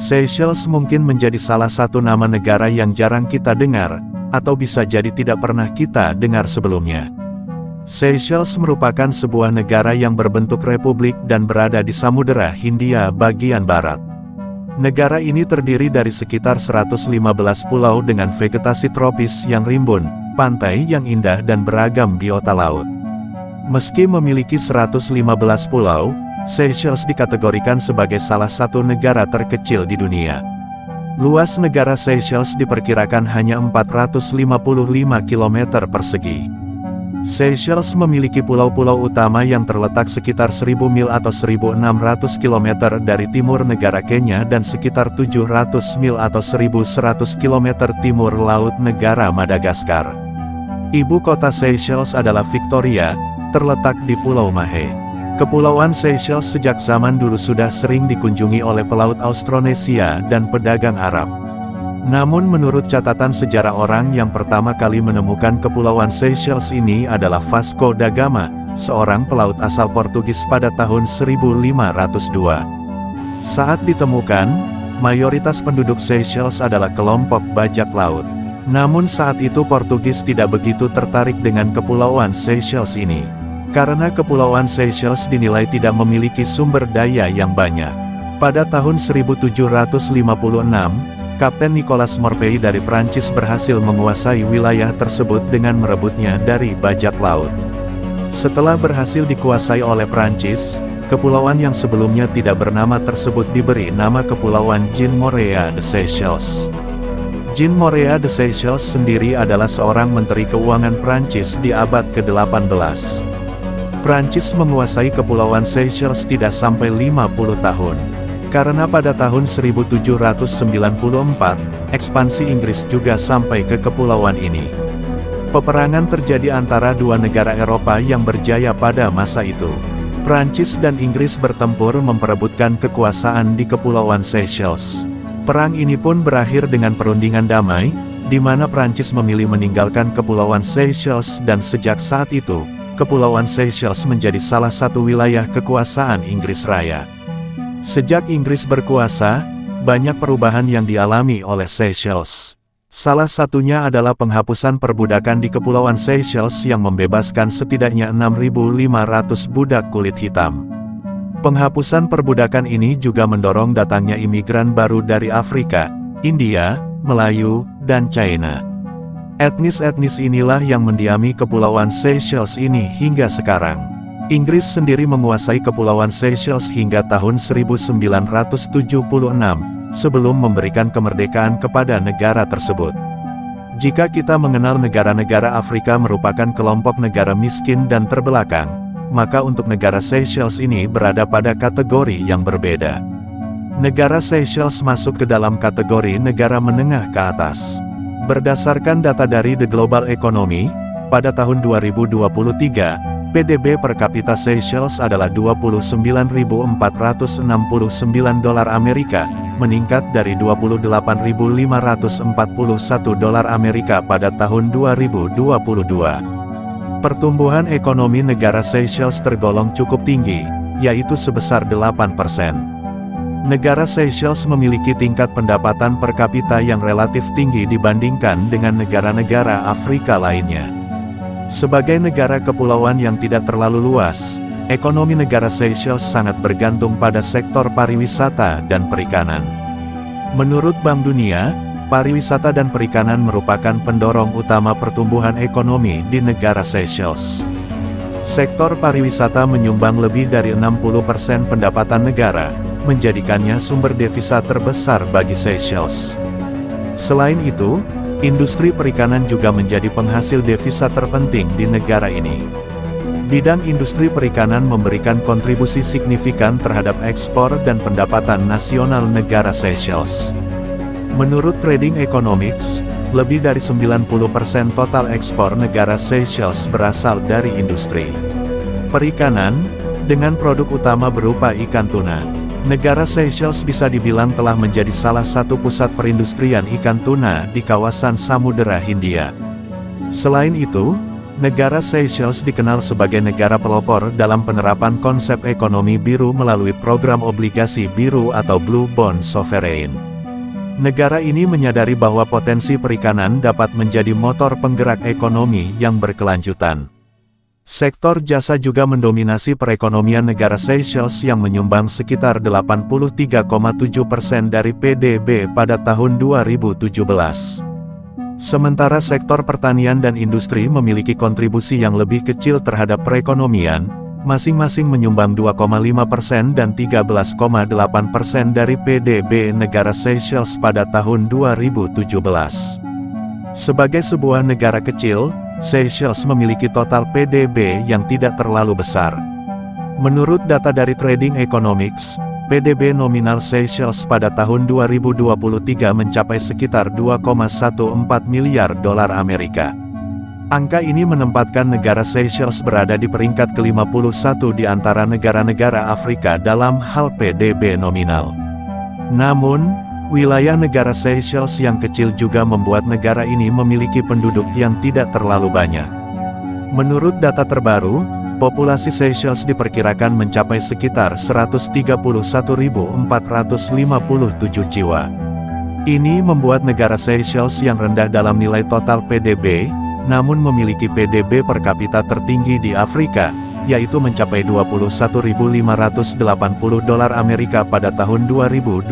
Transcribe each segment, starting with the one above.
Seychelles mungkin menjadi salah satu nama negara yang jarang kita dengar, atau bisa jadi tidak pernah kita dengar sebelumnya. Seychelles merupakan sebuah negara yang berbentuk republik dan berada di Samudera Hindia bagian barat. Negara ini terdiri dari sekitar 115 pulau dengan vegetasi tropis yang rimbun, pantai yang indah dan beragam biota laut. Meski memiliki 115 pulau, Seychelles dikategorikan sebagai salah satu negara terkecil di dunia. Luas negara Seychelles diperkirakan hanya 455 km persegi. Seychelles memiliki pulau-pulau utama yang terletak sekitar 1000 mil atau 1600 km dari timur negara Kenya dan sekitar 700 mil atau 1100 km timur laut negara Madagaskar. Ibu kota Seychelles adalah Victoria, terletak di Pulau Mahé. Kepulauan Seychelles sejak zaman dulu sudah sering dikunjungi oleh pelaut Austronesia dan pedagang Arab. Namun menurut catatan sejarah orang yang pertama kali menemukan kepulauan Seychelles ini adalah Vasco da Gama, seorang pelaut asal Portugis pada tahun 1502. Saat ditemukan, mayoritas penduduk Seychelles adalah kelompok bajak laut. Namun saat itu Portugis tidak begitu tertarik dengan kepulauan Seychelles ini. Karena kepulauan Seychelles dinilai tidak memiliki sumber daya yang banyak. Pada tahun 1756, Kapten Nicolas Morpey dari Prancis berhasil menguasai wilayah tersebut dengan merebutnya dari bajak laut. Setelah berhasil dikuasai oleh Prancis, kepulauan yang sebelumnya tidak bernama tersebut diberi nama Kepulauan Jean Moreau de Seychelles. Jean Moreau de Seychelles sendiri adalah seorang menteri keuangan Prancis di abad ke-18. Prancis menguasai kepulauan Seychelles tidak sampai 50 tahun. Karena pada tahun 1794, ekspansi Inggris juga sampai ke kepulauan ini. Peperangan terjadi antara dua negara Eropa yang berjaya pada masa itu. Prancis dan Inggris bertempur memperebutkan kekuasaan di kepulauan Seychelles. Perang ini pun berakhir dengan perundingan damai, di mana Prancis memilih meninggalkan kepulauan Seychelles dan sejak saat itu, Kepulauan Seychelles menjadi salah satu wilayah kekuasaan Inggris Raya. Sejak Inggris berkuasa, banyak perubahan yang dialami oleh Seychelles. Salah satunya adalah penghapusan perbudakan di Kepulauan Seychelles yang membebaskan setidaknya 6.500 budak kulit hitam. Penghapusan perbudakan ini juga mendorong datangnya imigran baru dari Afrika, India, Melayu, dan China. Etnis-etnis inilah yang mendiami Kepulauan Seychelles ini hingga sekarang. Inggris sendiri menguasai Kepulauan Seychelles hingga tahun 1976, sebelum memberikan kemerdekaan kepada negara tersebut. Jika kita mengenal negara-negara Afrika merupakan kelompok negara miskin dan terbelakang, maka untuk negara Seychelles ini berada pada kategori yang berbeda. Negara Seychelles masuk ke dalam kategori negara menengah ke atas. Berdasarkan data dari The Global Economy, pada tahun 2023, PDB per kapita Seychelles adalah $29.469 Amerika, meningkat dari $28.541 Amerika pada tahun 2022. Pertumbuhan ekonomi negara Seychelles tergolong cukup tinggi, yaitu sebesar 8%. Negara Seychelles memiliki tingkat pendapatan per kapita yang relatif tinggi dibandingkan dengan negara-negara Afrika lainnya. Sebagai negara kepulauan yang tidak terlalu luas, ekonomi negara Seychelles sangat bergantung pada sektor pariwisata dan perikanan. Menurut Bank Dunia, pariwisata dan perikanan merupakan pendorong utama pertumbuhan ekonomi di negara Seychelles. Sektor pariwisata menyumbang lebih dari 60% pendapatan negara, menjadikannya sumber devisa terbesar bagi Seychelles. Selain itu, industri perikanan juga menjadi penghasil devisa terpenting di negara ini. Bidang industri perikanan memberikan kontribusi signifikan terhadap ekspor dan pendapatan nasional negara Seychelles. Menurut Trading Economics, lebih dari 90% total ekspor negara Seychelles berasal dari industri perikanan, dengan produk utama berupa ikan tuna. Negara Seychelles bisa dibilang telah menjadi salah satu pusat perindustrian ikan tuna di kawasan Samudera Hindia. Selain itu, Negara Seychelles dikenal sebagai negara pelopor dalam penerapan konsep ekonomi biru melalui program obligasi biru atau Blue Bond Sovereign. Negara ini menyadari bahwa potensi perikanan dapat menjadi motor penggerak ekonomi yang berkelanjutan. Sektor jasa juga mendominasi perekonomian negara Seychelles yang menyumbang sekitar 83,7% dari PDB pada tahun 2017. Sementara sektor pertanian dan industri memiliki kontribusi yang lebih kecil terhadap perekonomian, masing-masing menyumbang 2,5% dan 13,8% dari PDB negara Seychelles pada tahun 2017. Sebagai sebuah negara kecil, Seychelles memiliki total PDB yang tidak terlalu besar. Menurut data dari Trading Economics, PDB nominal Seychelles pada tahun 2023 mencapai sekitar 2,14 miliar dolar Amerika. Angka ini menempatkan negara Seychelles berada di peringkat ke-51 di antara negara-negara Afrika dalam hal PDB nominal. Namun, wilayah negara Seychelles yang kecil juga membuat negara ini memiliki penduduk yang tidak terlalu banyak. Menurut data terbaru, populasi Seychelles diperkirakan mencapai sekitar 131.457 jiwa. Ini membuat negara Seychelles yang rendah dalam nilai total PDB, namun memiliki PDB per kapita tertinggi di Afrika, yaitu mencapai 21.580 dolar Amerika pada tahun 2023,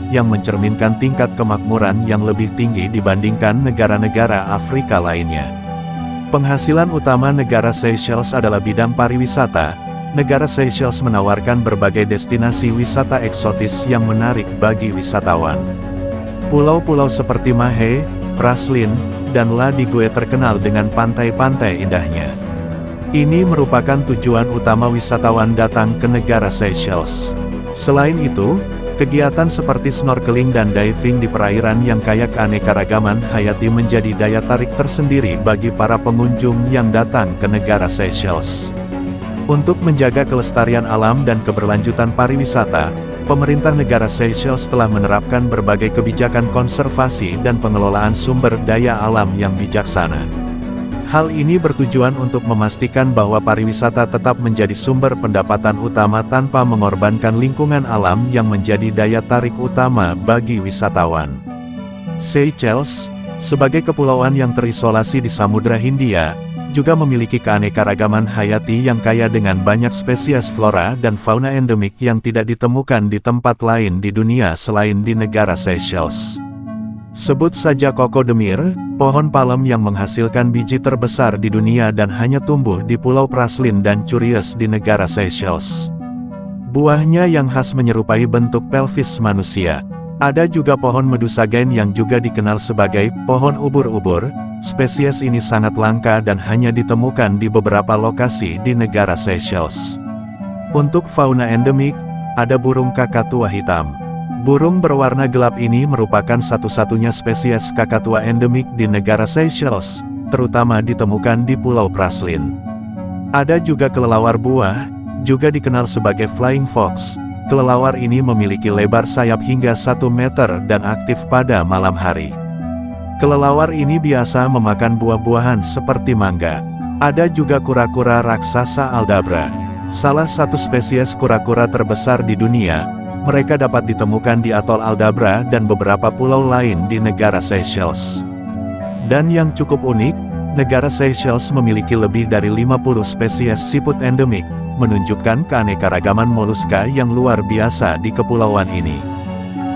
yang mencerminkan tingkat kemakmuran yang lebih tinggi dibandingkan negara-negara Afrika lainnya. Penghasilan utama negara Seychelles adalah bidang pariwisata. Negara Seychelles menawarkan berbagai destinasi wisata eksotis yang menarik bagi wisatawan. Pulau-pulau seperti Mahé, Praslin, dan La Digue terkenal dengan pantai-pantai indahnya. Ini merupakan tujuan utama wisatawan datang ke negara Seychelles. Selain itu, kegiatan seperti snorkeling dan diving di perairan yang kaya keanekaragaman hayati menjadi daya tarik tersendiri bagi para pengunjung yang datang ke negara Seychelles. Untuk menjaga kelestarian alam dan keberlanjutan pariwisata, pemerintah negara Seychelles telah menerapkan berbagai kebijakan konservasi dan pengelolaan sumber daya alam yang bijaksana. Hal ini bertujuan untuk memastikan bahwa pariwisata tetap menjadi sumber pendapatan utama tanpa mengorbankan lingkungan alam yang menjadi daya tarik utama bagi wisatawan. Seychelles, sebagai kepulauan yang terisolasi di Samudra Hindia, juga memiliki keanekaragaman hayati yang kaya dengan banyak spesies flora dan fauna endemik yang tidak ditemukan di tempat lain di dunia selain di negara Seychelles. Sebut saja Coco de Mer, pohon palem yang menghasilkan biji terbesar di dunia dan hanya tumbuh di Pulau Praslin dan Curious di negara Seychelles. Buahnya yang khas menyerupai bentuk pelvis manusia. Ada juga pohon medusagen yang juga dikenal sebagai pohon ubur-ubur. Spesies ini sangat langka dan hanya ditemukan di beberapa lokasi di negara Seychelles. Untuk fauna endemik, ada burung kakatua hitam. Burung berwarna gelap ini merupakan satu-satunya spesies kakatua endemik di negara Seychelles, terutama ditemukan di Pulau Praslin. Ada juga kelelawar buah, juga dikenal sebagai flying fox. Kelelawar ini memiliki lebar sayap hingga 1 meter dan aktif pada malam hari. Kelelawar ini biasa memakan buah-buahan seperti mangga. Ada juga kura-kura raksasa Aldabra. Salah satu spesies kura-kura terbesar di dunia. Mereka dapat ditemukan di atol Aldabra dan beberapa pulau lain di negara Seychelles. Dan yang cukup unik, negara Seychelles memiliki lebih dari 50 spesies siput endemik, menunjukkan keanekaragaman moluska yang luar biasa di kepulauan ini.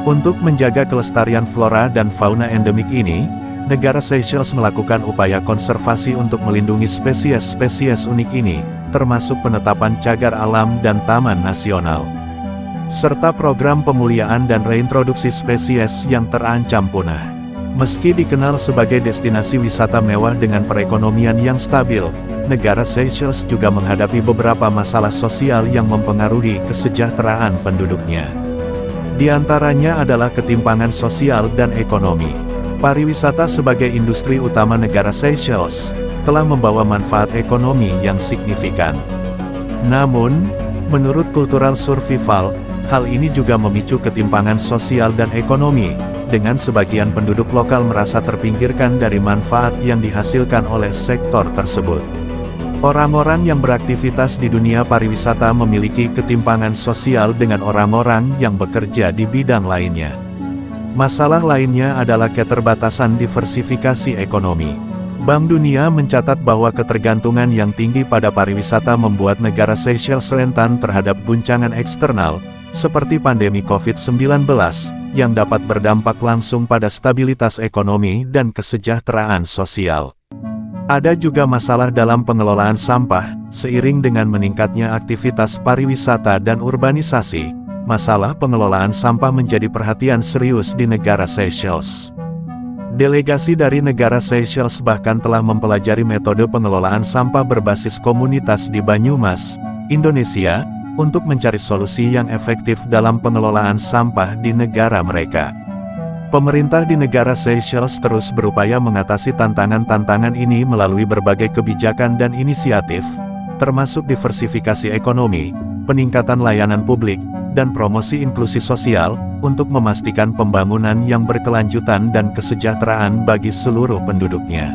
Untuk menjaga kelestarian flora dan fauna endemik ini, negara Seychelles melakukan upaya konservasi untuk melindungi spesies-spesies unik ini, termasuk penetapan cagar alam dan taman nasional, serta program pemuliaan dan reintroduksi spesies yang terancam punah. Meski dikenal sebagai destinasi wisata mewah dengan perekonomian yang stabil, negara Seychelles juga menghadapi beberapa masalah sosial yang mempengaruhi kesejahteraan penduduknya. Di antaranya adalah ketimpangan sosial dan ekonomi. Pariwisata sebagai industri utama negara Seychelles telah membawa manfaat ekonomi yang signifikan. Namun, menurut Cultural Survival, hal ini juga memicu ketimpangan sosial dan ekonomi, dengan sebagian penduduk lokal merasa terpinggirkan dari manfaat yang dihasilkan oleh sektor tersebut. Orang-orang yang beraktivitas di dunia pariwisata memiliki ketimpangan sosial dengan orang-orang yang bekerja di bidang lainnya. Masalah lainnya adalah keterbatasan diversifikasi ekonomi. Bank Dunia mencatat bahwa ketergantungan yang tinggi pada pariwisata membuat negara Seychelles rentan terhadap guncangan eksternal, seperti pandemi COVID-19, yang dapat berdampak langsung pada stabilitas ekonomi dan kesejahteraan sosial. Ada juga masalah dalam pengelolaan sampah, seiring dengan meningkatnya aktivitas pariwisata dan urbanisasi. Masalah pengelolaan sampah menjadi perhatian serius di negara Seychelles. Delegasi dari negara Seychelles bahkan telah mempelajari metode pengelolaan sampah berbasis komunitas di Banyumas, Indonesia, untuk mencari solusi yang efektif dalam pengelolaan sampah di negara mereka. Pemerintah di negara Seychelles terus berupaya mengatasi tantangan-tantangan ini melalui berbagai kebijakan dan inisiatif, termasuk diversifikasi ekonomi, peningkatan layanan publik, dan promosi inklusi sosial, untuk memastikan pembangunan yang berkelanjutan dan kesejahteraan bagi seluruh penduduknya.